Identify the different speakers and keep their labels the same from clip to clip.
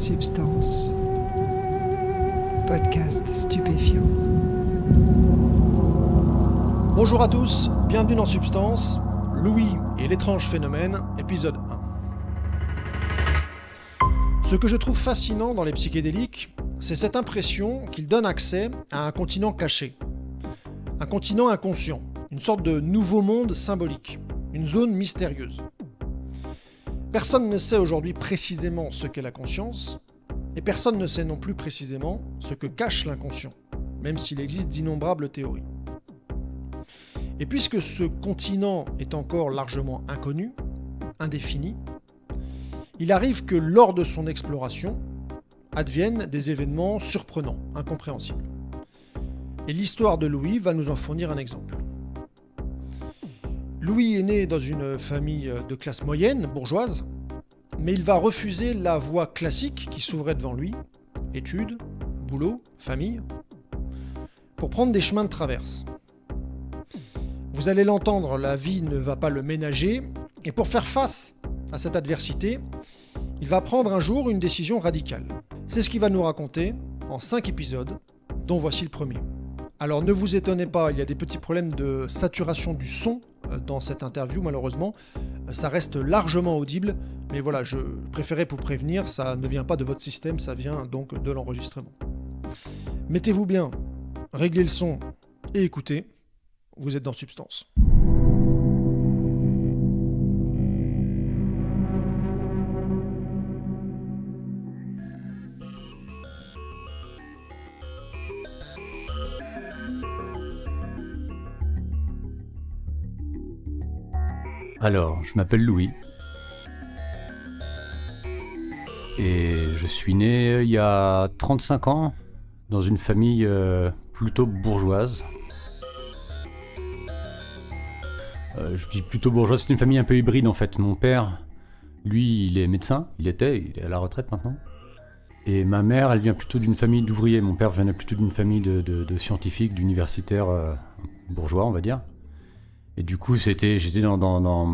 Speaker 1: Substance. Podcast stupéfiant.
Speaker 2: Bonjour à tous, bienvenue dans Substance, Louis et l'étrange phénomène, épisode 1. Ce que je trouve fascinant dans les psychédéliques, c'est cette impression qu'ils donnent accès à un continent caché. Un continent inconscient, une sorte de nouveau monde symbolique, une zone mystérieuse. Personne ne sait aujourd'hui précisément ce qu'est la conscience, et personne ne sait non plus précisément ce que cache l'inconscient, même s'il existe d'innombrables théories. Et puisque ce continent est encore largement inconnu, indéfini, il arrive que lors de son exploration, adviennent des événements surprenants, incompréhensibles. Et l'histoire de Louis va nous en fournir un exemple. Louis est né dans une famille de classe moyenne, bourgeoise, mais il va refuser la voie classique qui s'ouvrait devant lui, études, boulot, famille, pour prendre des chemins de traverse. Vous allez l'entendre, la vie ne va pas le ménager, et pour faire face à cette adversité, il va prendre un jour une décision radicale. C'est ce qu'il va nous raconter en 5 épisodes, dont voici le premier. Alors ne vous étonnez pas, il y a des petits problèmes de saturation du son dans cette interview, malheureusement. Ça reste largement audible, mais voilà, je préférais vous prévenir, ça ne vient pas de votre système, ça vient donc de l'enregistrement. Mettez-vous bien, réglez le son et écoutez, vous êtes dans Substance.
Speaker 3: Alors, je m'appelle Louis. Et je suis né il y a 35 ans dans une famille plutôt bourgeoise. Je dis plutôt bourgeoise, c'est une famille un peu hybride en fait. Mon père, lui, il est médecin, il est à la retraite maintenant. Et ma mère, elle vient plutôt d'une famille d'ouvriers. Mon père venait plutôt d'une famille de scientifiques, d'universitaires bourgeois, on va dire. Et du coup, j'étais dans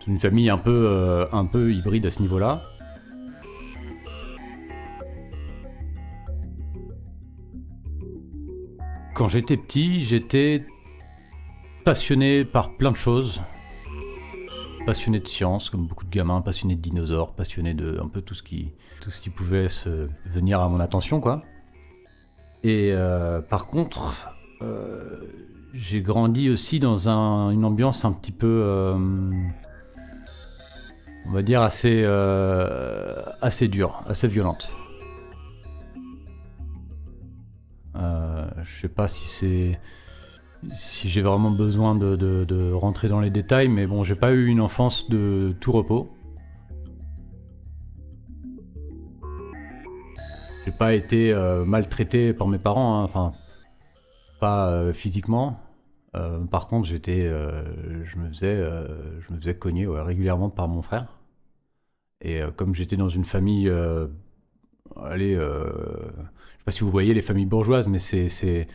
Speaker 3: une famille un peu hybride à ce niveau-là. Quand j'étais petit, j'étais passionné par plein de choses. Passionné de science, comme beaucoup de gamins, passionné de dinosaures, passionné de un peu tout ce qui pouvait venir à mon attention, quoi. Et par contre, j'ai grandi aussi dans une ambiance un petit peu, on va dire, assez dure, assez violente. Je sais pas si j'ai vraiment besoin de rentrer dans les détails, mais bon, j'ai pas eu une enfance de tout repos. J'ai pas été maltraité par mes parents, hein, enfin, pas physiquement. Par contre, je me faisais cogner régulièrement par mon frère. Et comme j'étais dans une famille, je sais pas si vous voyez les familles bourgeoises, mais c'est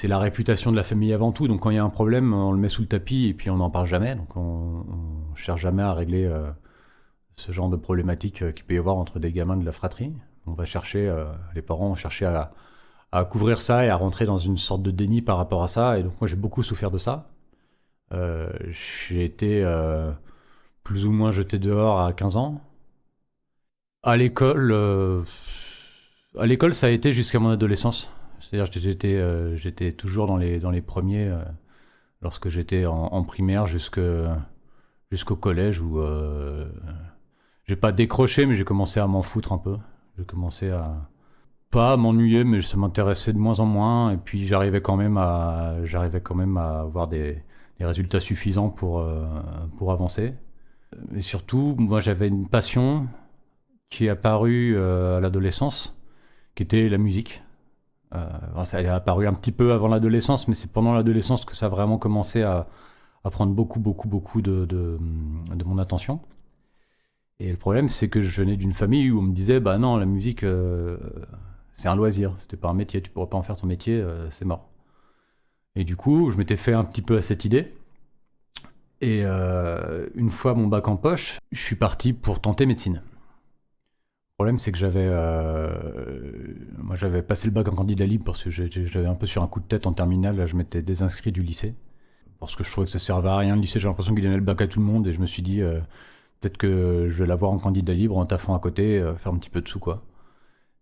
Speaker 3: la réputation de la famille avant tout. Donc quand il y a un problème, on le met sous le tapis et puis on n'en parle jamais. Donc on cherche jamais à régler ce genre de problématique qu'il peut y avoir entre des gamins de la fratrie. On va chercher, les parents vont chercher à couvrir ça et à rentrer dans une sorte de déni par rapport à ça. Et donc moi j'ai beaucoup souffert de ça. J'ai été plus ou moins jeté dehors à 15 ans. À l'école, ça a été jusqu'à mon adolescence. C'est-à-dire que j'étais toujours dans les premiers lorsque j'étais en primaire jusqu'au collège où j'ai pas décroché, mais j'ai commencé à m'en foutre un peu. J'ai commencé à pas m'ennuyer, mais ça m'intéressait de moins en moins. Et puis j'arrivais quand même à avoir des résultats suffisants pour avancer. Et surtout, moi j'avais une passion qui est apparue à l'adolescence, qui était la musique. Ça est apparu un petit peu avant l'adolescence, mais c'est pendant l'adolescence que ça a vraiment commencé à prendre beaucoup de mon attention. Et le problème, c'est que je venais d'une famille où on me disait, bah non, la musique, c'est un loisir, c'était pas un métier, tu pourrais pas en faire ton métier, c'est mort. Et du coup, je m'étais fait un petit peu à cette idée. Et une fois mon bac en poche, je suis parti pour tenter médecine. Le problème, c'est que moi, j'avais passé le bac en candidat libre parce que j'avais un peu sur un coup de tête en terminale. Là, je m'étais désinscrit du lycée parce que je trouvais que ça servait à rien le lycée. J'ai l'impression qu'il donnait le bac à tout le monde et je me suis dit peut-être que je vais l'avoir en candidat libre en taffant à côté, faire un petit peu de sous, quoi.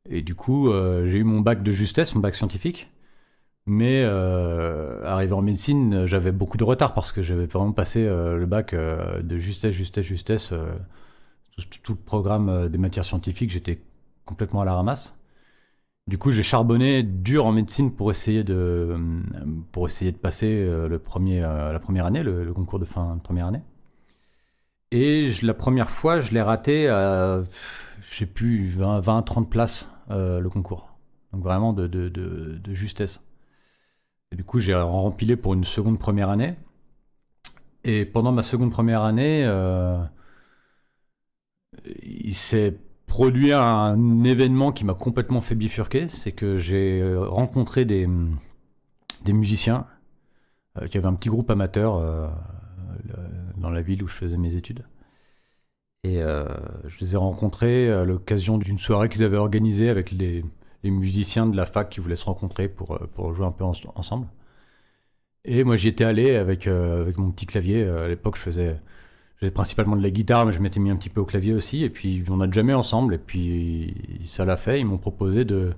Speaker 3: Et du coup, j'ai eu mon bac de justesse, mon bac scientifique. Mais arrivé en médecine, j'avais beaucoup de retard parce que j'avais vraiment passé le bac de justesse. Tout le programme des matières scientifiques, j'étais complètement à la ramasse. Du coup, j'ai charbonné dur en médecine pour essayer de passer la première année, le concours de fin de première année. Et la première fois, je l'ai raté à, je sais plus, 20-30 places, le concours. Donc vraiment de justesse. Et du coup, j'ai rempilé pour une seconde première année. Et pendant ma seconde première année, il s'est produit un événement qui m'a complètement fait bifurquer. C'est que j'ai rencontré des musiciens qui avaient un petit groupe amateur dans la ville où je faisais mes études. Et je les ai rencontrés à l'occasion d'une soirée qu'ils avaient organisée avec les musiciens de la fac qui voulaient se rencontrer pour jouer un peu ensemble. Et moi, j'y étais allé avec mon petit clavier. À l'époque, je faisais principalement de la guitare, mais je m'étais mis un petit peu au clavier aussi. Et puis, on a jamais ensemble. Et puis, ça l'a fait. Ils m'ont proposé de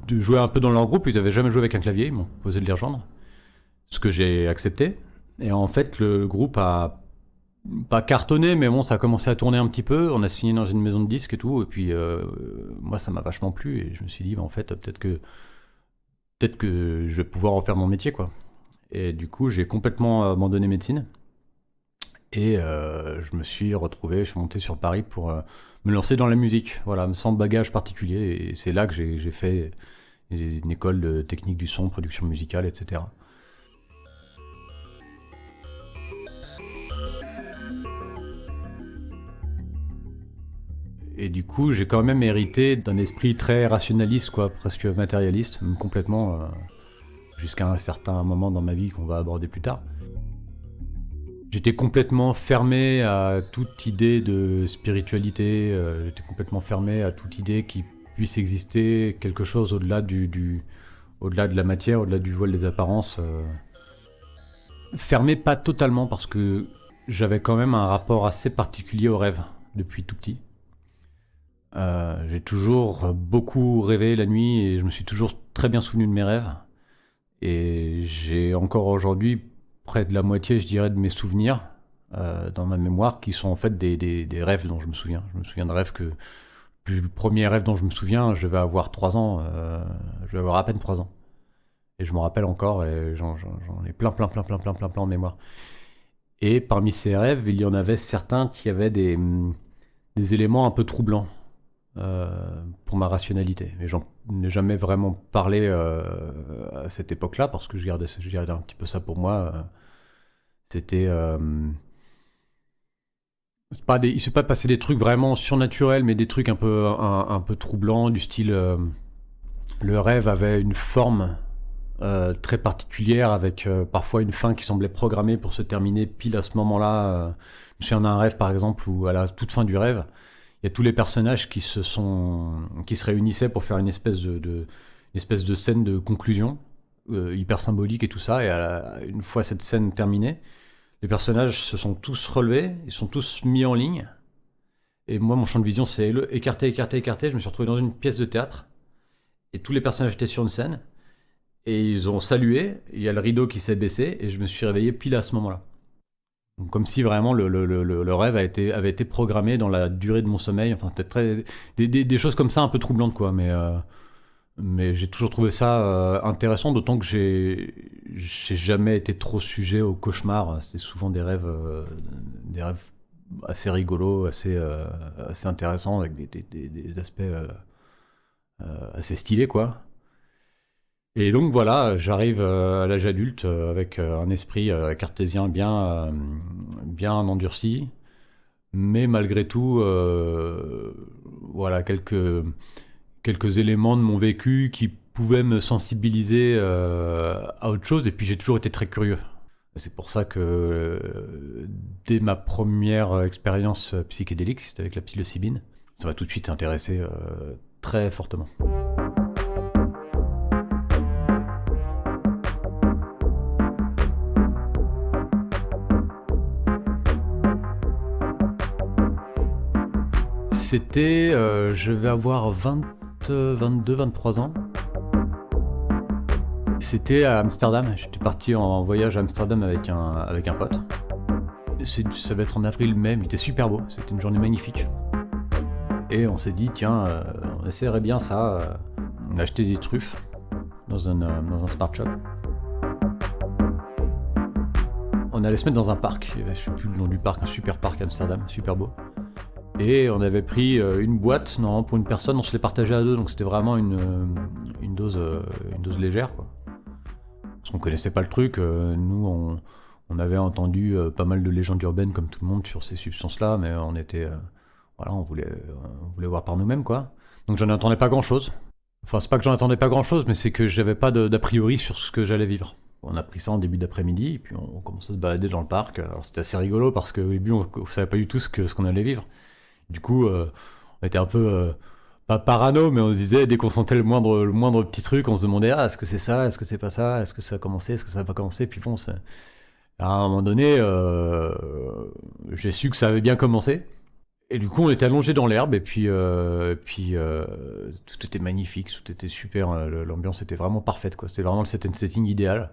Speaker 3: jouer un peu dans leur groupe. Ils n'avaient jamais joué avec un clavier. Ils m'ont proposé de les rejoindre. Ce que j'ai accepté. Et en fait, le groupe a pas cartonné, mais bon, ça a commencé à tourner un petit peu. On a signé dans une maison de disques et tout. Et puis, moi, ça m'a vachement plu. Et je me suis dit, en fait, peut-être que je vais pouvoir en faire mon métier, quoi. Et du coup, j'ai complètement abandonné médecine. Et je me suis monté sur Paris pour me lancer dans la musique, voilà, sans bagage particulier. Et c'est là que j'ai fait une école de technique du son, production musicale, etc. Et du coup, j'ai quand même hérité d'un esprit très rationaliste, quoi, presque matérialiste, même complètement, jusqu'à un certain moment dans ma vie qu'on va aborder plus tard. J'étais complètement fermé à toute idée de spiritualité, j'étais complètement fermé à toute idée qu'il puisse exister quelque chose au-delà au-delà de la matière, au-delà du voile des apparences. Fermé pas totalement parce que j'avais quand même un rapport assez particulier au rêve depuis tout petit. J'ai toujours beaucoup rêvé la nuit et je me suis toujours très bien souvenu de mes rêves. Et j'ai encore aujourd'hui près de la moitié, je dirais, de mes souvenirs dans ma mémoire qui sont en fait des rêves dont je me souviens. Je me souviens de rêves le premier rêve dont je me souviens, je vais avoir 3 ans, je vais avoir à peine 3 ans. Et je m'en rappelle encore et j'en ai plein en mémoire. Et parmi ces rêves, il y en avait certains qui avaient des éléments un peu troublants. Pour ma rationalité. Mais j'en n'ai jamais vraiment parlé à cette époque-là parce que je gardais un petit peu ça pour moi. C'était il s'est pas passé des trucs vraiment surnaturels, mais des trucs un peu troublants du style le rêve avait une forme très particulière avec parfois une fin qui semblait programmée pour se terminer pile à ce moment-là. Je me souviens d'un rêve par exemple où à la toute fin du rêve il y a tous les personnages qui se réunissaient pour faire une espèce de scène de conclusion hyper symbolique et tout ça. Et une fois cette scène terminée, les personnages se sont tous relevés, ils sont tous mis en ligne. Et moi, mon champ de vision, c'est écarté. Je me suis retrouvé dans une pièce de théâtre et tous les personnages étaient sur une scène et ils ont salué. Il y a le rideau qui s'est baissé et je me suis réveillé pile à ce moment-là. Donc, comme si vraiment le rêve avait été programmé dans la durée de mon sommeil. Enfin, c'était des choses comme ça un peu troublantes, quoi. Mais j'ai toujours trouvé ça intéressant, d'autant que j'ai jamais été trop sujet au cauchemar. C'était souvent des rêves assez rigolos, assez intéressants, avec des aspects assez stylés, quoi. Et donc voilà, j'arrive à l'âge adulte avec un esprit cartésien bien endurci, mais malgré tout, voilà quelques éléments de mon vécu qui pouvaient me sensibiliser à autre chose. Et puis j'ai toujours été très curieux. C'est pour ça que dès ma première expérience psychédélique, c'était avec la psilocybine, ça m'a tout de suite intéressé très fortement. C'était, je vais avoir 22, 23 ans. C'était à Amsterdam, j'étais parti en voyage à Amsterdam avec un pote. Ça va être en avril-mai, mais il était super beau, c'était une journée magnifique. Et on s'est dit, tiens, on essaierait bien ça. On a acheté des truffes dans un smart shop. On allait se mettre dans un parc, il y avait, je sais plus le nom du parc, un super parc à Amsterdam, super beau. Et on avait pris une boîte, normalement pour une personne, on se les partageait à deux, donc c'était vraiment une dose légère, quoi. Parce qu'on connaissait pas le truc, nous on avait entendu pas mal de légendes urbaines comme tout le monde sur ces substances-là, mais on était, voilà, on voulait voir par nous-mêmes, quoi. Donc j'en attendais pas grand-chose. Enfin, c'est pas que j'en attendais pas grand-chose, mais c'est que j'avais pas d'a priori sur ce que j'allais vivre. On a pris ça en début d'après-midi, et puis on commençait à se balader dans le parc. Alors c'était assez rigolo parce qu'au début on savait pas du tout ce qu'on allait vivre. Du coup, on était un peu pas parano, mais on se disait, dès qu'on sentait le moindre petit truc, on se demandait, est-ce que c'est ça, est-ce que c'est pas ça, est-ce que ça a commencé, est-ce que ça n'a pas commencé. Puis bon, à un moment donné, j'ai su que ça avait bien commencé. Et du coup, on était allongé dans l'herbe, et puis tout était magnifique, tout était super, l'ambiance était vraiment parfaite, quoi. C'était vraiment le setting idéal.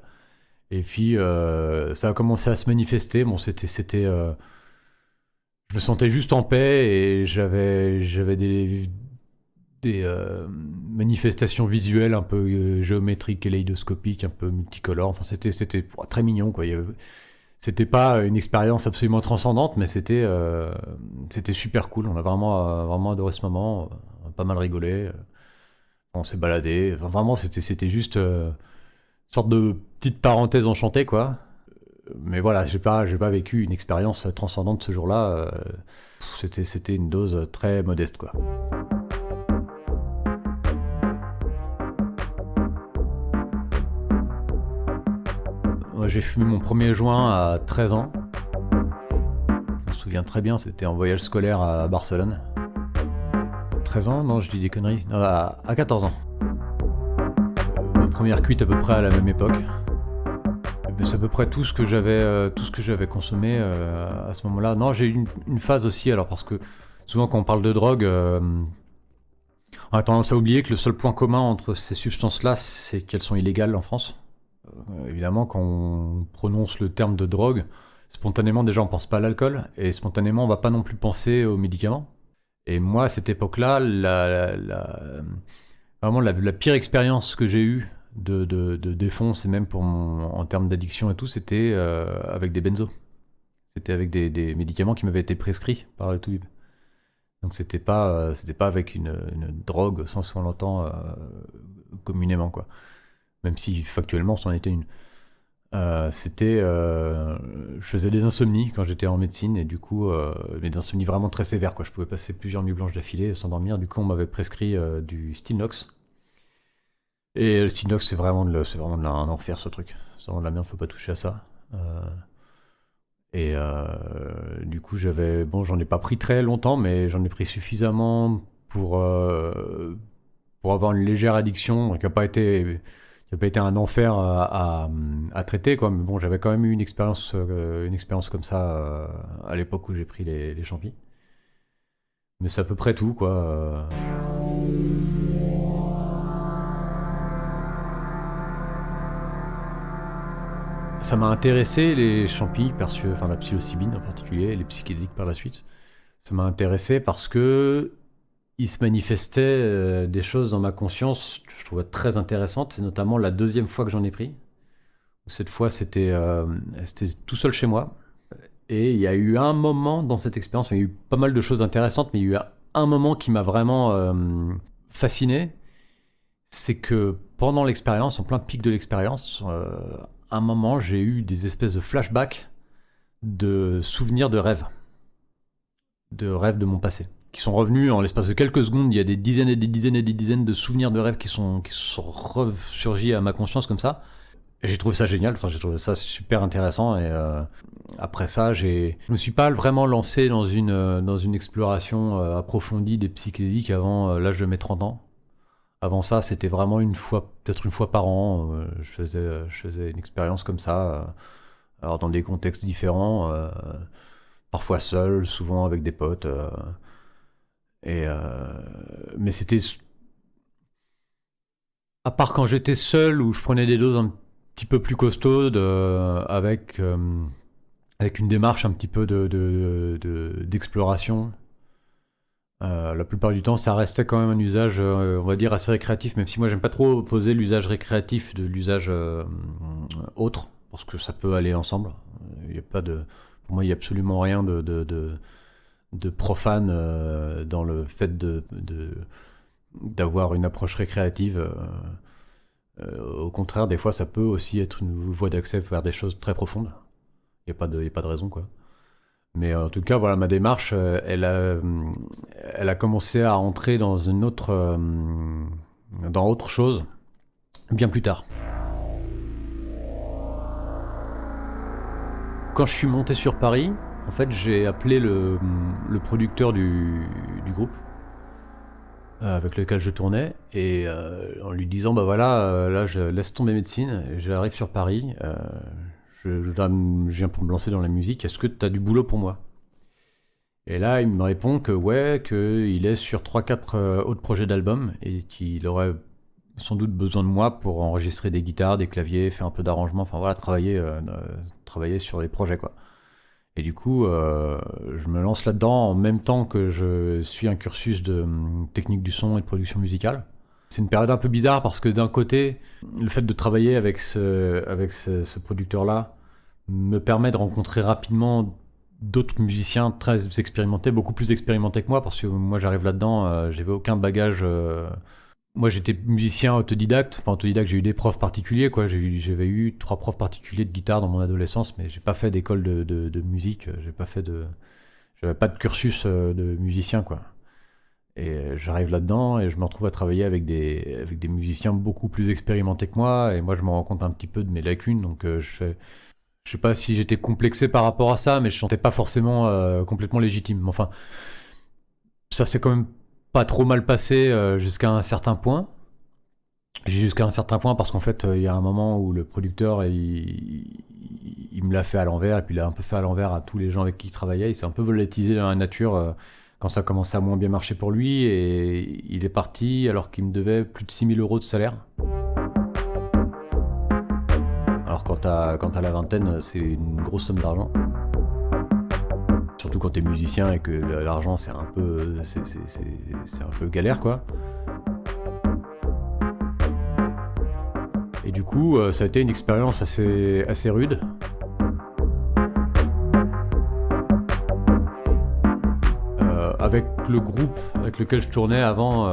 Speaker 3: Et puis, ça a commencé à se manifester. Bon, je me sentais juste en paix et j'avais des manifestations visuelles un peu géométriques, kaléidoscopiques, un peu multicolores. Enfin, c'était très mignon, quoi. C'était pas une expérience absolument transcendante, mais c'était super cool. On a vraiment adoré ce moment. On a pas mal rigolé. On s'est baladé. Enfin, vraiment, c'était juste une sorte de petite parenthèse enchantée, quoi. Mais voilà, j'ai pas vécu une expérience transcendante ce jour-là. C'était une dose très modeste, quoi. Moi, j'ai fumé mon premier joint à 13 ans. Je me souviens très bien, c'était en voyage scolaire à Barcelone. 13 ans? Non, je dis des conneries. Non, à 14 ans. Ma première cuite à peu près à la même époque. C'est à peu près tout ce que j'avais consommé à ce moment-là. Non, j'ai eu une phase aussi, alors parce que souvent quand on parle de drogue, on a tendance à oublier que le seul point commun entre ces substances-là, c'est qu'elles sont illégales en France. Évidemment, quand on prononce le terme de drogue, spontanément déjà on pense pas à l'alcool, et spontanément on va pas non plus penser aux médicaments. Et moi, à cette époque-là, vraiment la pire expérience que j'ai eue de défonce, et même en termes d'addiction et tout, c'était avec des benzos. C'était avec des médicaments qui m'avaient été prescrits par le toubib. Donc c'était pas avec une drogue au sens où on l'entend communément, quoi. Même si factuellement c'en était une. Je faisais des insomnies quand j'étais en médecine, et du coup des insomnies vraiment très sévères, quoi. Je pouvais passer plusieurs nuits blanches d'affilée sans dormir. Du coup on m'avait prescrit du Stilnox. Et le Stilnox, c'est vraiment un enfer, ce truc. C'est vraiment de la merde, faut pas toucher à ça. Du coup, j'en ai pas pris très longtemps, mais j'en ai pris suffisamment pour avoir une légère addiction, qui a pas été un enfer à traiter, quoi. Mais bon, j'avais quand même eu une expérience comme ça à l'époque où j'ai pris les champis. Mais c'est à peu près tout, quoi. Ça m'a intéressé, les champis, la psilocybine en particulier, les psychédéliques par la suite. Ça m'a intéressé parce que il se manifestait des choses dans ma conscience que je trouvais très intéressantes, et notamment la deuxième fois que j'en ai pris. Cette fois, c'était tout seul chez moi. Et il y a eu un moment dans cette expérience, il y a eu pas mal de choses intéressantes, mais il y a eu un moment qui m'a vraiment fasciné. C'est que pendant l'expérience, en plein pic de l'expérience, un moment, j'ai eu des espèces de flashbacks de souvenirs de rêves de mon passé, qui sont revenus en l'espace de quelques secondes. Il y a des dizaines et des dizaines et des dizaines de souvenirs de rêves qui sont ressurgis à ma conscience comme ça. Et j'ai trouvé ça génial, enfin, j'ai trouvé ça super intéressant. Et après ça, je me suis pas vraiment lancé dans une exploration approfondie des psychédéliques avant l'âge de mes 30 ans. Avant ça, c'était vraiment peut-être une fois par an, je faisais une expérience comme ça, alors dans des contextes différents, parfois seul, souvent avec des potes. Et mais c'était à part quand j'étais seul où je prenais des doses un petit peu plus costaudes, avec une démarche un petit peu d'exploration. La plupart du temps, ça restait quand même un usage, on va dire, assez récréatif, même si moi j'aime pas trop opposer l'usage récréatif de l'usage autre, parce que ça peut aller ensemble. Il y a pas de, pour moi, il y a absolument rien de profane dans le fait d'avoir une approche récréative. Au contraire, des fois, ça peut aussi être une voie d'accès vers des choses très profondes. Il y a pas de raison, quoi. Mais en tout cas, voilà, ma démarche, elle a commencé à entrer dans dans autre chose bien plus tard. Quand je suis monté sur Paris, en fait, j'ai appelé le producteur du groupe avec lequel je tournais, et en lui disant, bah voilà, là, je laisse tomber médecine, j'arrive sur Paris, je viens pour me lancer dans la musique, est-ce que tu as du boulot pour moi? Et là, il me répond que ouais, qu'il est sur 3-4 autres projets d'albums et qu'il aurait sans doute besoin de moi pour enregistrer des guitares, des claviers, faire un peu d'arrangement, enfin voilà, travailler sur les projets, quoi. Et du coup, je me lance là-dedans en même temps que je suis un cursus de technique du son et de production musicale. C'est une période un peu bizarre parce que d'un côté, le fait de travailler avec ce producteur-là me permet de rencontrer rapidement d'autres musiciens très expérimentés, beaucoup plus expérimentés que moi, parce que moi j'arrive là-dedans, j'avais aucun bagage. Moi j'étais musicien autodidacte, enfin autodidacte, j'ai eu des profs particuliers, quoi. J'avais eu 3 profs particuliers de guitare dans mon adolescence, mais j'ai pas fait d'école de musique, j'avais pas de cursus de musicien, quoi. Et j'arrive là-dedans et je me retrouve à travailler avec des musiciens beaucoup plus expérimentés que moi, et moi je me rends compte un petit peu de mes lacunes, donc je sais pas si j'étais complexé par rapport à ça, mais je ne sentais pas forcément complètement légitime. Enfin, ça s'est quand même pas trop mal passé jusqu'à un certain point. J'ai jusqu'à un certain point parce qu'en fait, il y a un moment où le producteur, il me l'a fait à l'envers, et puis il a un peu fait à l'envers à tous les gens avec qui il travaillait. Il s'est un peu volatilisé dans la nature quand ça commençait à moins bien marcher pour lui, et il est parti alors qu'il me devait plus de 6 000 € de salaire. Alors quand t'as la vingtaine, c'est une grosse somme d'argent. Surtout quand t'es musicien et que l'argent c'est un peu galère, quoi. Et du coup, ça a été une expérience assez rude. Avec le groupe avec lequel je tournais avant,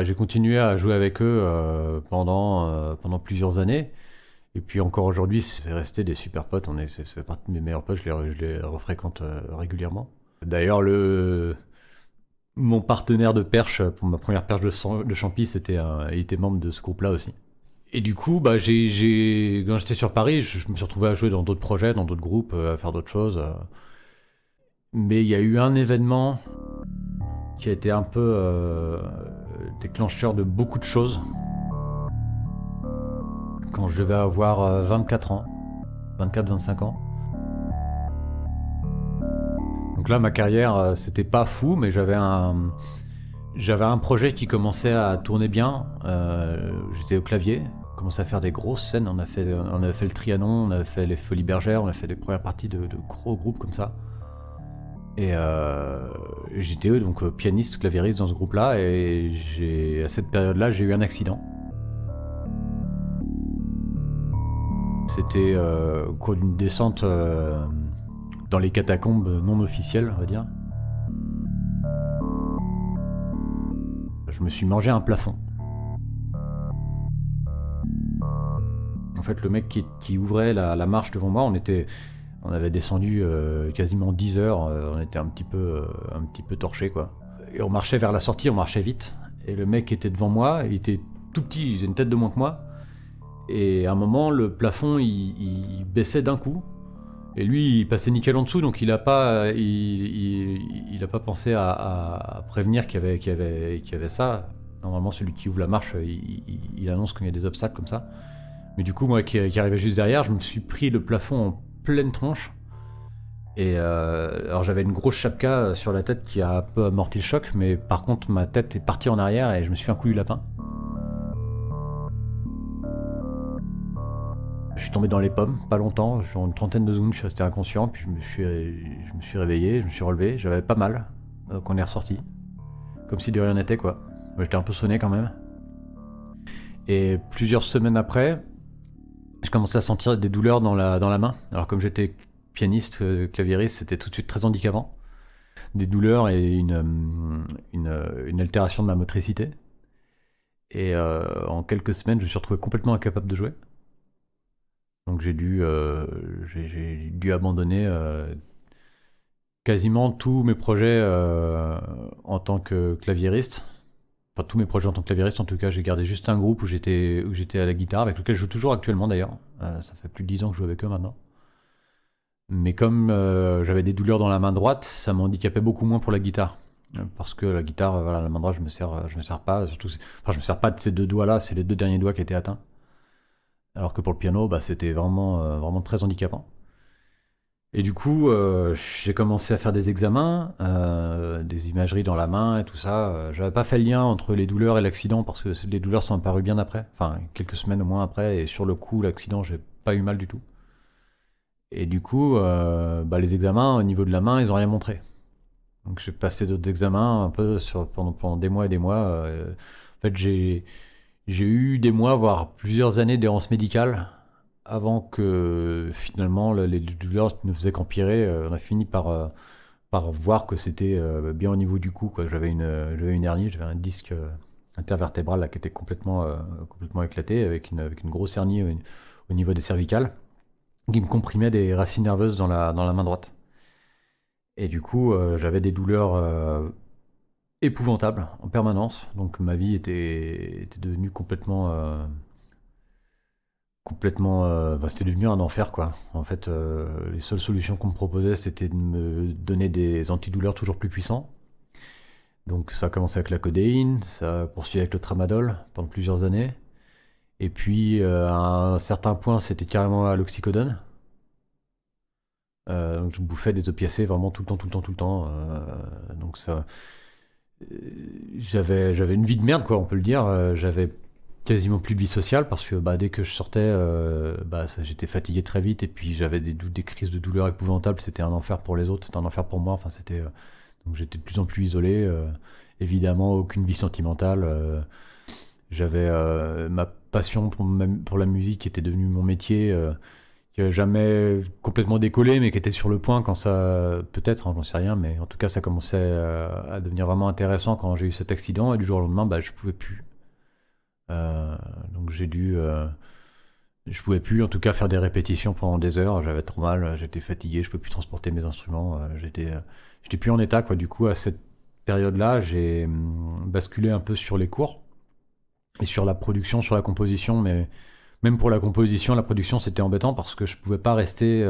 Speaker 3: j'ai continué à jouer avec eux pendant plusieurs années. Et puis encore aujourd'hui, c'est resté des super potes. Ça fait partie de mes meilleurs potes. Je les refréquente régulièrement. D'ailleurs, mon partenaire de perche pour ma première perche de Champy, il était membre de ce groupe-là aussi. Et du coup, quand j'étais sur Paris, je me suis retrouvé à jouer dans d'autres projets, dans d'autres groupes, à faire d'autres choses. Mais il y a eu un événement qui a été un peu déclencheur de beaucoup de choses. Quand je devais avoir 24 ans, 24-25 ans. Donc là, ma carrière, c'était pas fou, mais j'avais un projet qui commençait à tourner bien. J'étais au clavier, on commençait à faire des grosses scènes. On avait fait le Trianon, on avait fait les Folies Bergères, on a fait des premières parties de gros groupes comme ça. Et j'étais donc pianiste, claviériste dans ce groupe-là, et à cette période-là, j'ai eu un accident. C'était au cours d'une descente dans les catacombes non officielles, on va dire. Je me suis mangé un plafond. En fait, le mec qui ouvrait la marche devant moi, on avait descendu quasiment 10 heures, on était un petit peu torché, quoi. Et on marchait vers la sortie, on marchait vite. Et le mec était devant moi, il était tout petit, il faisait une tête de moins que moi. Et à un moment, le plafond, il baissait d'un coup. Et lui, il passait nickel en dessous, donc il a pas pensé à prévenir qu'il y avait ça. Normalement, celui qui ouvre la marche, il annonce qu'il y a des obstacles comme ça. Mais du coup, moi qui arrivais juste derrière, je me suis pris le plafond en pleine tronche. Et alors j'avais une grosse chapka sur la tête qui a un peu amorti le choc, mais par contre ma tête est partie en arrière et je me suis fait un coup du lapin. Je suis tombé dans les pommes, pas longtemps, en une trentaine de secondes je suis resté inconscient, puis je me suis réveillé, je me suis relevé, j'avais pas mal, qu'on est ressorti. Comme si de rien n'était quoi. J'étais un peu sonné quand même. Et plusieurs semaines après, je commençais à sentir des douleurs dans la main. Alors comme j'étais pianiste, claviériste, c'était tout de suite très handicapant. Des douleurs et une altération de ma motricité. Et en quelques semaines, je me suis retrouvé complètement incapable de jouer. Donc j'ai dû abandonner quasiment tous mes projets en tant que claviériste. Enfin, tous mes projets en tant que claviériste, en tout cas, j'ai gardé juste un groupe où j'étais à la guitare, avec lequel je joue toujours actuellement d'ailleurs. Ça fait plus de 10 ans que je joue avec eux maintenant. Mais comme j'avais des douleurs dans la main droite, ça m'handicapait beaucoup moins pour la guitare. Parce que la guitare, voilà, la main droite, je me sers pas. Surtout, je me sers pas de ces deux doigts-là, c'est les deux derniers doigts qui étaient atteints. Alors que pour le piano, c'était vraiment très handicapant. Et du coup, j'ai commencé à faire des examens, des imageries dans la main et tout ça. J'avais pas fait le lien entre les douleurs et l'accident parce que les douleurs sont apparues bien après, enfin quelques semaines au moins après. Et sur le coup, l'accident, j'ai pas eu mal du tout. Et du coup, les examens au niveau de la main, ils ont rien montré. Donc j'ai passé d'autres examens un peu pendant des mois et des mois. En fait, j'ai eu des mois, voire plusieurs années d'errance médicale avant que finalement les douleurs ne faisaient qu'empirer. On a fini par voir que c'était bien au niveau du cou, quoi. J'avais une hernie, j'avais un disque intervertébral là, qui était complètement éclaté, avec une grosse hernie au niveau des cervicales, qui me comprimait des racines nerveuses dans la main droite. Et du coup, j'avais des douleurs épouvantables en permanence. Donc ma vie était devenue c'était devenu un enfer quoi. En fait, les seules solutions qu'on me proposait, c'était de me donner des antidouleurs toujours plus puissants. Donc ça a commencé avec la codéine, ça a poursuivi avec le tramadol pendant plusieurs années. Et puis à un certain point, c'était carrément à l'oxycodone. Donc je bouffais des opiacés vraiment tout le temps. Donc ça, j'avais une vie de merde quoi, on peut le dire. J'avais quasiment plus de vie sociale parce que dès que je sortais, j'étais fatigué très vite et puis j'avais des crises de douleur épouvantables. C'était un enfer pour les autres, c'était un enfer pour moi. Enfin, donc j'étais de plus en plus isolé. Évidemment, aucune vie sentimentale. J'avais ma passion pour la musique qui était devenue mon métier, qui n'a jamais complètement décollé, mais qui était sur le point quand ça, peut-être, j'en sais rien, mais en tout cas, ça commençait à devenir vraiment intéressant quand j'ai eu cet accident et du jour au lendemain, je pouvais plus. Donc je pouvais plus en tout cas faire des répétitions pendant des heures, j'avais trop mal, j'étais fatigué, je pouvais plus transporter mes instruments, j'étais plus en état quoi. Du coup à cette période-là, j'ai basculé un peu sur les cours et sur la production, sur la composition, mais même pour la composition, la production c'était embêtant parce que je pouvais pas rester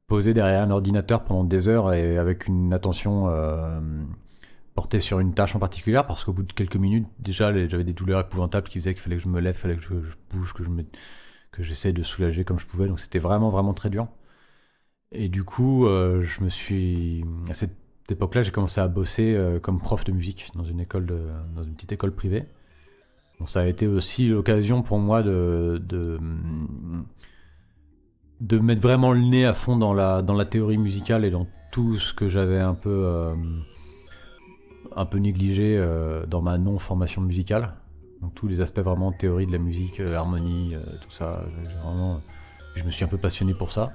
Speaker 3: posé derrière un ordinateur pendant des heures et avec une attention porté sur une tâche en particulier parce qu'au bout de quelques minutes, déjà, j'avais des douleurs épouvantables qui faisaient qu'il fallait que je me lève, fallait que je bouge, que j'essaie de soulager comme je pouvais. Donc c'était vraiment très dur. Et du coup, à cette époque-là, j'ai commencé à bosser comme prof de musique dans une petite école privée. Donc ça a été aussi l'occasion pour moi de mettre vraiment le nez à fond dans la théorie musicale et dans tout ce que j'avais un peu négligé dans ma non-formation musicale. Donc tous les aspects vraiment théorie de la musique, l'harmonie, tout ça. Je me suis un peu passionné pour ça.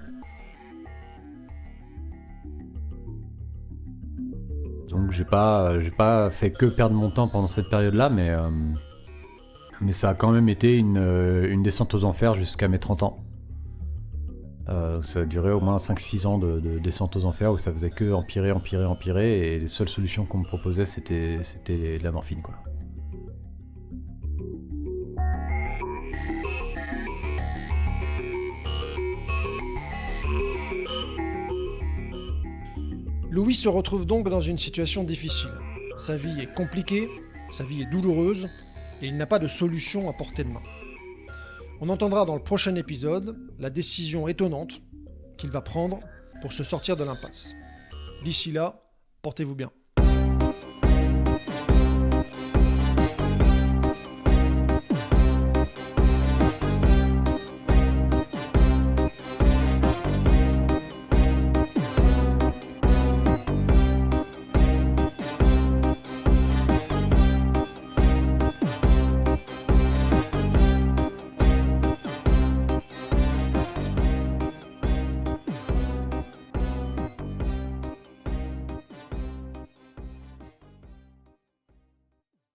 Speaker 3: Donc j'ai pas fait que perdre mon temps pendant cette période-là, mais ça a quand même été une descente aux enfers jusqu'à mes 30 ans. Ça a duré au moins 5-6 ans de descente aux enfers où ça faisait que empirer et les seules solutions qu'on me proposait c'était de la morphine quoi.
Speaker 2: Louis se retrouve donc dans une situation difficile. Sa vie est compliquée, sa vie est douloureuse, et il n'a pas de solution à portée de main. On entendra dans le prochain épisode la décision étonnante qu'il va prendre pour se sortir de l'impasse. D'ici là, portez-vous bien.